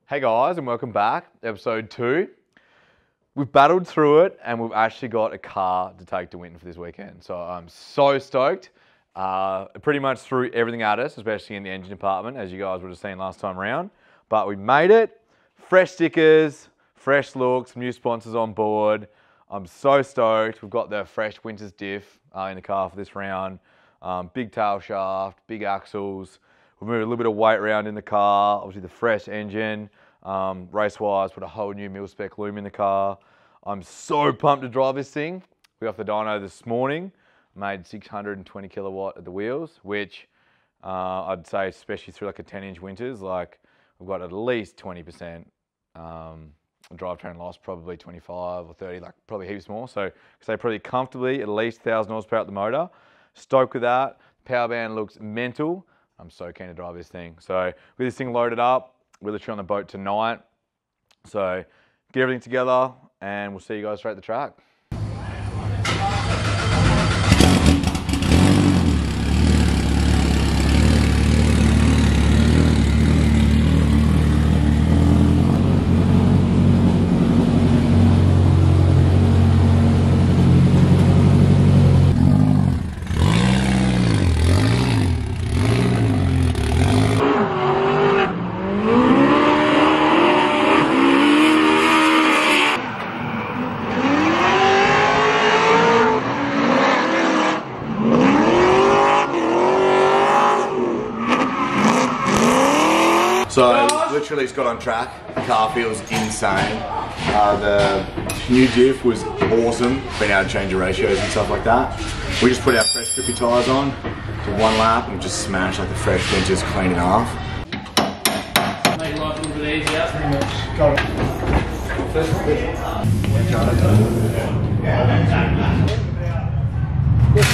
Hey guys, and welcome back, episode 2. We've battled through it and we've actually got a car to take to Winton for this weekend. So I'm so stoked. Pretty much threw everything at us, especially in the engine department, as you guys would have seen last time around. But we made it. Fresh stickers, fresh looks, new sponsors on board. I'm so stoked. We've got the fresh Winton's Diff in the car for this round. Big tail shaft, big axles. We've moved a little bit of weight around in the car, obviously the fresh engine. Race-wise, put a whole new mil-spec loom in the car. I'm so pumped to drive this thing. We off the dyno this morning, made 620 kilowatt at the wheels, which I'd say, especially through like a 10-inch winters, like we've got at least 20% drivetrain loss, probably 25 or 30, like probably heaps more. So say probably comfortably at least 1,000 horsepower at the motor. Stoked with that. Power band looks mental. I'm so keen to drive this thing. So with this thing loaded up, we're literally on the boat tonight. So get everything together and we'll see you guys straight at the track. So literally it's got on track, the car feels insane. The new Diff was awesome, being able to change the ratios and stuff like that. We just put our fresh grippy tyres on, did one lap and just smashed like the fresh winters clean it off. Make life a little bit easier.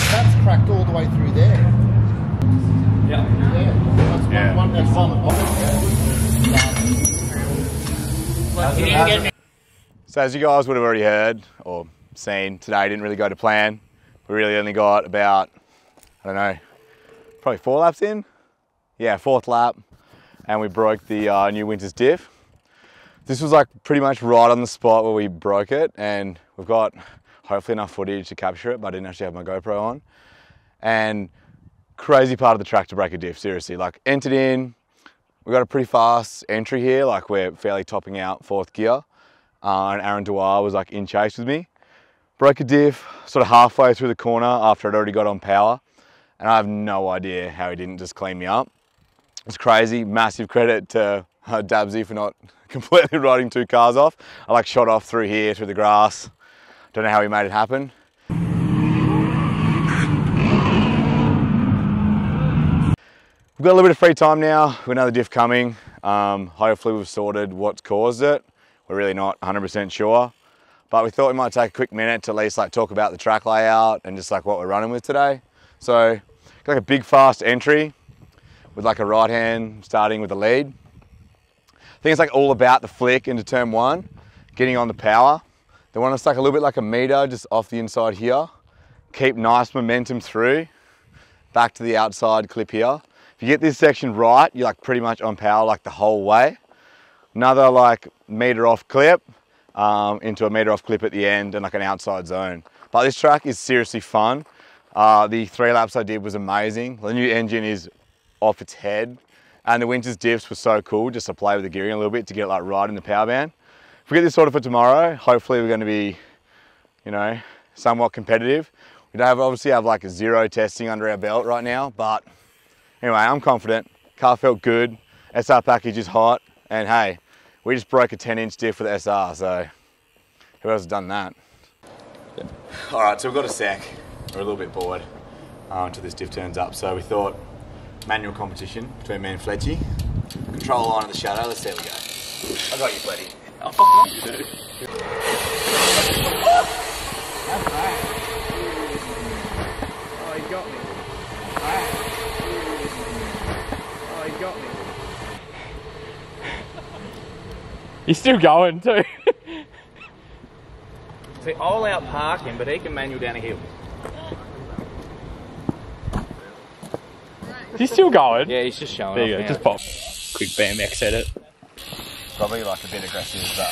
That's cracked all the way through there. Yeah. That's one. So as you guys would have already heard or seen, today didn't really go to plan. We really only got about, I don't know, probably 4 laps in. Yeah, 4th lap, and we broke the new Winton's Diff. This was like pretty much right on the spot where we broke it, and we've got hopefully enough footage to capture it, but I didn't actually have my GoPro on. And crazy part of the track to break a diff, seriously. Like entered in, we got a pretty fast entry here, like we're fairly topping out 4th gear. And Aaron Dwyer was like in chase with me. Broke a diff sort of halfway through the corner after I'd already got on power. And I have no idea how he didn't just clean me up. It's crazy, massive credit to Dabsy for not completely riding 2 cars off. I like shot off through here, through the grass. Don't know how he made it happen. We've got a little bit of free time now. We've got another diff coming. Hopefully we've sorted what's caused it. We're really not 100% sure, but we thought we might take a quick minute to at least like talk about the track layout and just like what we're running with today. So got like a big fast entry with like a right hand starting with the lead. I think it's like all about the flick into turn 1, getting on the power. They want us like a little bit like a meter just off the inside here. Keep nice momentum through, back to the outside clip here. If you get this section right, you're like pretty much on power like the whole way. Another like meter off clip into a meter off clip at the end and like an outside zone. But this track is seriously fun. The 3 laps I did was amazing. The new engine is off its head. And the Winton's Diffs were so cool just to play with the gearing a little bit to get it like right in the power band. If we get this sorted for tomorrow, hopefully we're going to be, you know, somewhat competitive. We don't obviously have like a 0 testing under our belt right now, but anyway, I'm confident. Car felt good. SR package is hot. And hey, we just broke a 10-inch diff with the SR, so who else has done that? Yeah. All right, so we've got a sec. We're a little bit bored until this diff turns up. So we thought manual competition between me and Fletchy. Control line of the shadow. Let's see how we go. I got you, Fletchy. Oh, fuck you do. That's right. Oh, he got me. Oh, he got me. He's still going too. See, I'll out-park him, but he can manual down a hill. He's still going. Yeah, he's just showing off. There you go, just pop. Quick BMX edit. probably like a bit aggressive, but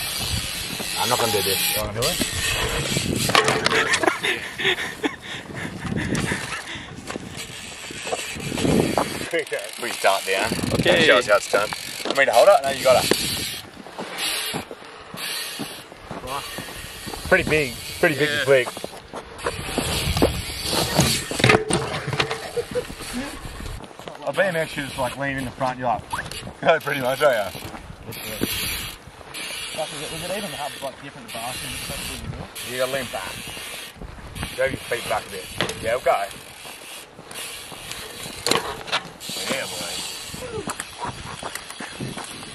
I'm not going to do this. You want to do it? Put your dart down. Okay. Show us how it's done. Want me to hold it? No, you got it. Pretty big to click. I BMX you just like lean in the front, you're like, go pretty much, don't you? Was it even have like different bars and stuff? You gotta lean back. Drag your feet back a bit. Yeah, we'll go. Yeah, boy.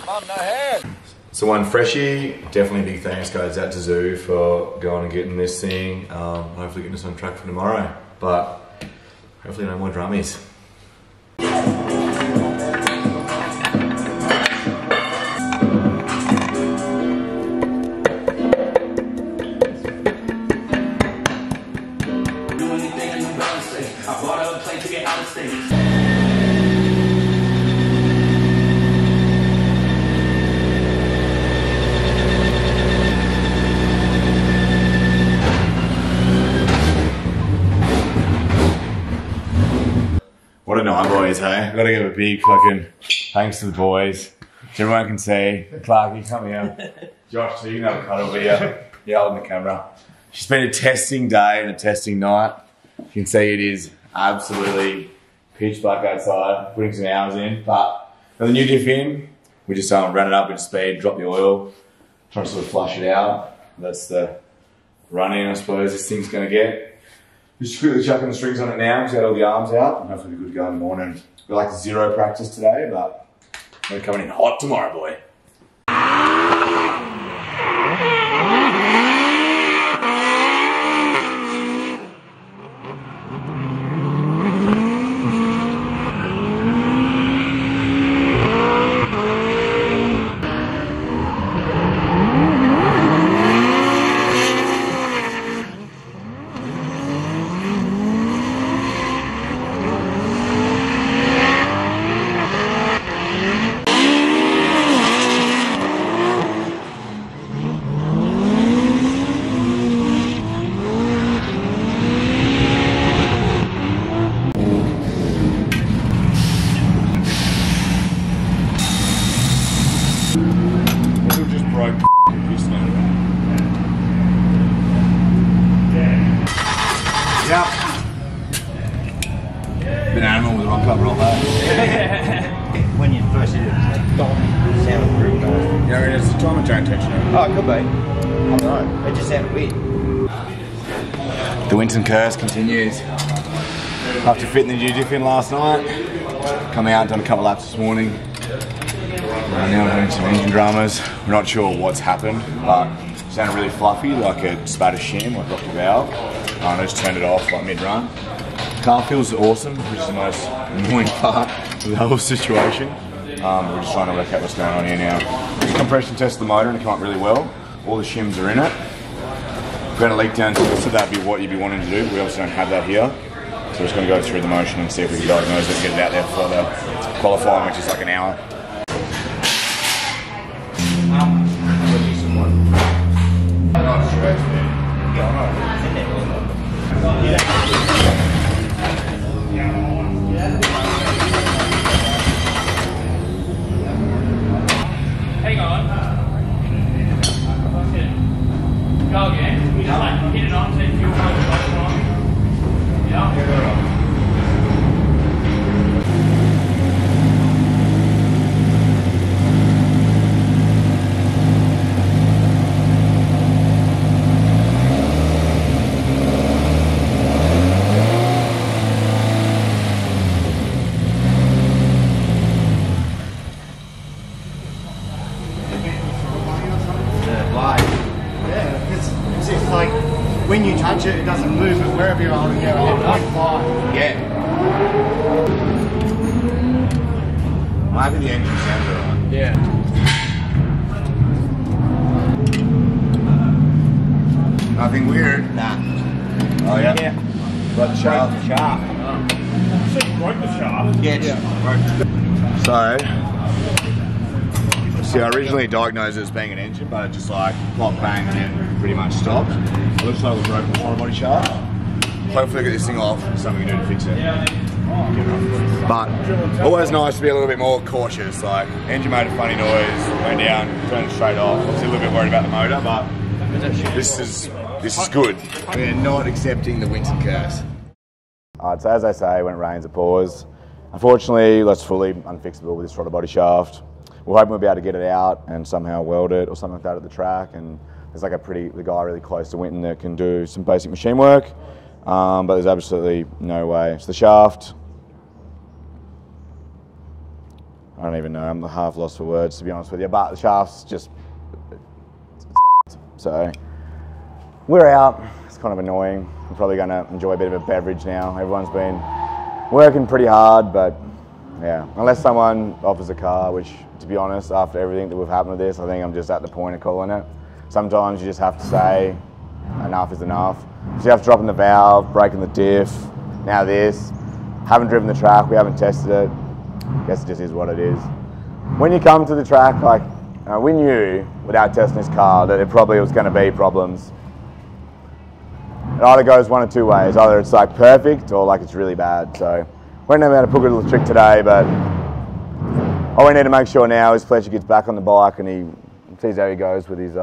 Mum, no hand. So one freshie, definitely big thanks guys out to Zoo for going and getting this thing. Hopefully getting us on track for tomorrow. But hopefully no more drummies. What a night, boys, hey? Gotta give a big fucking thanks to the boys. So everyone can see. Clarky, come here. Josh, so you can have a cuddle video. You're holding the camera. It's been a testing day and a testing night. You can see it is absolutely pitch black outside, putting some hours in. But got the new diff in. We just ran it up with speed, drop the oil, trying to sort of flush it out. That's the run-in, I suppose, this thing's gonna get. Just quickly chucking the strings on it now, just got all the arms out, and hopefully we're good to go in the morning. We're like 0 practice today, but we're coming in hot tomorrow, boy. Yep. Been animal with a rock cover all day. When you first did it, it sounded pretty nice. Yeah, it's the time I don't touch it. Oh, it could be. I don't know. It just sounded weird. The Winton curse continues. After fitting the new diff in last night, come out, done a couple laps this morning. Now we're doing some engine dramas. We're not sure what's happened, but it sounded really fluffy, like a spat of shim, like dropped a valve. I just turned it off like mid-run. Car feels awesome, which is the most annoying part of the whole situation. We're just trying to work out what's going on here now. Just compression tested the motor and it came up really well. All the shims are in it. We've got a leak down to so that'd be what you'd be wanting to do, but we obviously don't have that here. So we're just going to go through the motion and see if we can diagnose it and get it out there for the qualifying, which is like an hour. Hang on. Go again. We just like hit it on, see if you'll go on. Yeah. When you touch it, it doesn't move, but wherever you're holding it, it won't fly. Yeah. Might be the engine sound alright. Yeah. Nothing weird. Nah. Oh yeah? Yeah. Got the shaft. Sharp. You broke the shaft. Yeah, it's broke. So, See, I originally diagnosed it as being an engine, but it just like pop bang and then pretty much stopped. It looks like we've broken the throttle body shaft. Hopefully get this thing off, something we can do to fix it. But always nice to be a little bit more cautious. Like engine made a funny noise, went down, turned it straight off. Obviously a little bit worried about the motor, but this is good. We're not accepting the Winton curse. Alright, so as they say, when it rains it pours. Unfortunately, that's fully unfixable with this throttle body shaft. We're hoping we'll be able to get it out and somehow weld it or something like that at the track. And there's like the guy really close to Winton that can do some basic machine work. But there's absolutely no way. So the shaft, I don't even know, I'm half lost for words to be honest with you, but the shaft's just, so we're out. It's kind of annoying. I'm probably going to enjoy a bit of a beverage now. Everyone's been working pretty hard, but yeah, unless someone offers a car, which to be honest, after everything that we've happened with this, I think I'm just at the point of calling it. Sometimes you just have to say enough is enough. So you have to drop in the valve, breaking the diff, now this. Haven't driven the track, we haven't tested it. Guess it just is what it is. When you come to the track, like we knew without testing this car that it probably was going to be problems. It either goes one of two ways. Either it's like perfect or like it's really bad. So we don't know how to put a little trick today, but all we need to make sure now is Fletcher gets back on the bike and he sees how he goes with his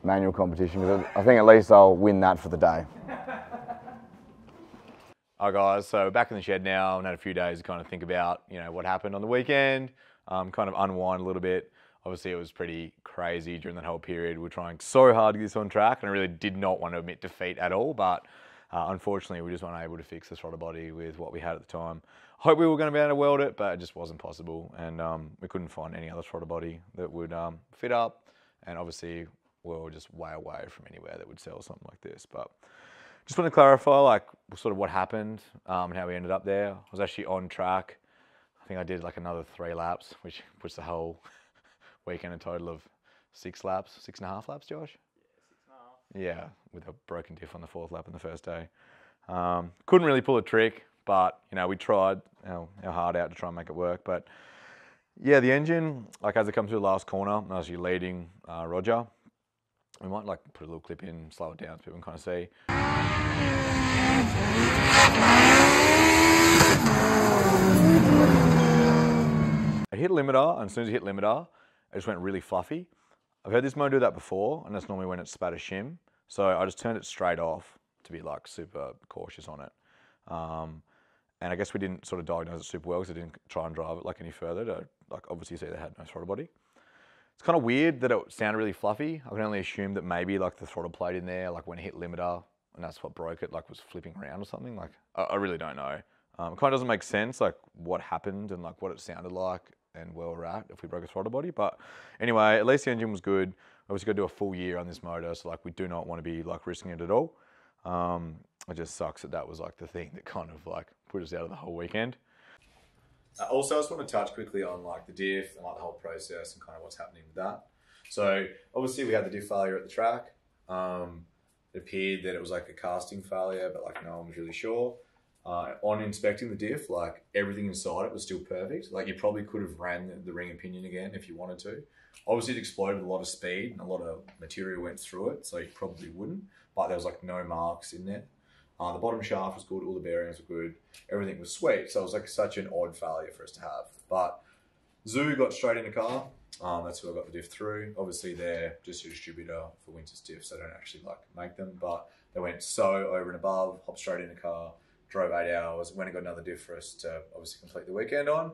manual competition, because I think at least I'll win that for the day. Hi guys, so back in the shed now. I've had a few days to kind of think about, you know, what happened on the weekend, kind of unwind a little bit. Obviously it was pretty crazy during that whole period. We were trying so hard to get this on track and I really did not want to admit defeat at all, but unfortunately we just weren't able to fix the throttle body with what we had at the time. I hope we were going to be able to weld it, but it just wasn't possible, and we couldn't find any other throttle body that would fit up, and obviously we were just way away from anywhere that would sell something like this. But just want to clarify like sort of what happened and how we ended up there. I was actually on track. I think I did like another 3 laps, which puts the whole weekend a total of 6 laps, 6.5 laps, Josh? Yeah, 6.5. Yeah, with a broken diff on the 4th lap on the first day. Couldn't really pull a trick, but you know, we tried our heart out to try and make it work. But yeah, the engine, like as it comes to the last corner, I was actually leading Roger. We might like put a little clip in, slow it down so people can kind of see. I hit limiter, and as soon as I hit limiter, it just went really fluffy. I've heard this motor do that before, and that's normally when it spat a shim. So I just turned it straight off to be like super cautious on it. And I guess we didn't sort of diagnose it super well because I didn't try and drive it like any further to like obviously see they had no throttle body. It's kind of weird that it sounded really fluffy. I can only assume that maybe like the throttle plate in there, like when it hit limiter, and that's what broke it, like was flipping around or something. Like I really don't know. It kind of doesn't make sense, like what happened and like what it sounded like and where we're at if we broke a throttle body. But anyway, at least the engine was good. Obviously got to do a full year on this motor, so like we do not want to be like risking it at all. It just sucks that that was like the thing that kind of like put us out of the whole weekend. Also, I just want to touch quickly on like the diff and like the whole process and kind of what's happening with that. So obviously we had the diff failure at the track. It appeared that it was like a casting failure, but like no one was really sure. On inspecting the diff, like everything inside it was still perfect. Like you probably could have ran the ring and pinion again if you wanted to. Obviously it exploded a lot of speed and a lot of material went through it, so you probably wouldn't, but there was like no marks in there. The bottom shaft was good, all the bearings were good, everything was sweet, so it was like such an odd failure for us to have. But Zoo got straight in the car, that's who I got the diff through. Obviously they're just a distributor for Winton's diffs, they don't actually like make them, but they went so over and above, hopped straight in the car, drove 8 hours, went and got another diff for us to obviously complete the weekend on,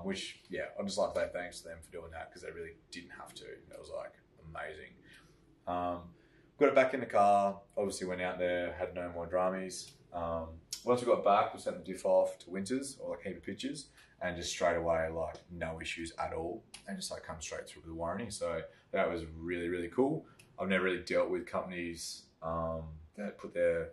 which, yeah, I'd just like to say thanks to them for doing that because they really didn't have to. It was like amazing. Got it back in the car, obviously went out there, had no more dramas. Once we got back, we sent the diff off to Winters, or like a heap of pictures, and just straight away, like no issues at all, and just like come straight through with the warranty. So that was really, really cool. I've never really dealt with companies that put their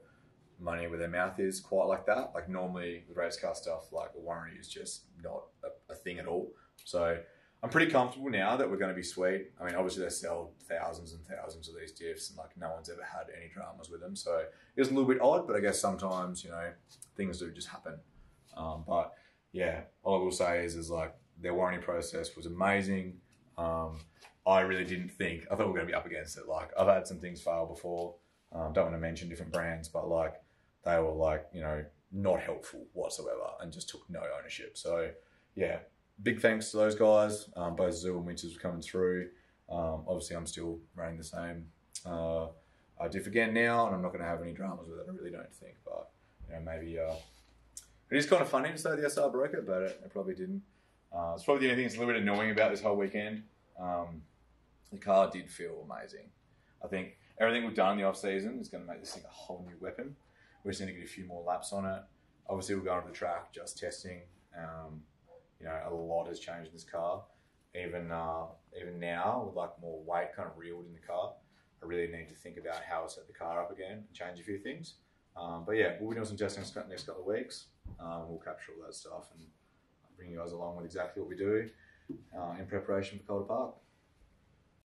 money where their mouth is quite like that. Like normally with race car stuff, like a warranty is just not a thing at all. So I'm pretty comfortable now that we're going to be sweet. I mean, obviously they sell thousands and thousands of these diffs and like no one's ever had any dramas with them. So it was a little bit odd, but I guess sometimes, you know, things do just happen. But yeah, all I will say is like their warranty process was amazing. I really didn't think, I thought we were going to be up against it. Like, I've had some things fail before. Don't want to mention different brands, but like, they were like, you know, not helpful whatsoever and just took no ownership. So yeah, big thanks to those guys. Both Zoo and Winters were coming through. Obviously I'm still running the same Diff again now, and I'm not going to have any dramas with it, I really don't think, but you know, maybe it is kind of funny to say the SR broke it, but it probably didn't. It's probably the only thing that's a little bit annoying about this whole weekend. The car did feel amazing. I think everything we've done in the off season is going to make this thing a whole new weapon. We just need to get a few more laps on it. Obviously, we'll go onto the track, just testing. You know, a lot has changed in this car. Even now, with like more weight kind of reeled in the car, I really need to think about how to set the car up again and change a few things. But yeah, we'll be doing some testing in the next couple of weeks. We'll capture all that stuff and bring you guys along with exactly what we do in preparation for Calder Park.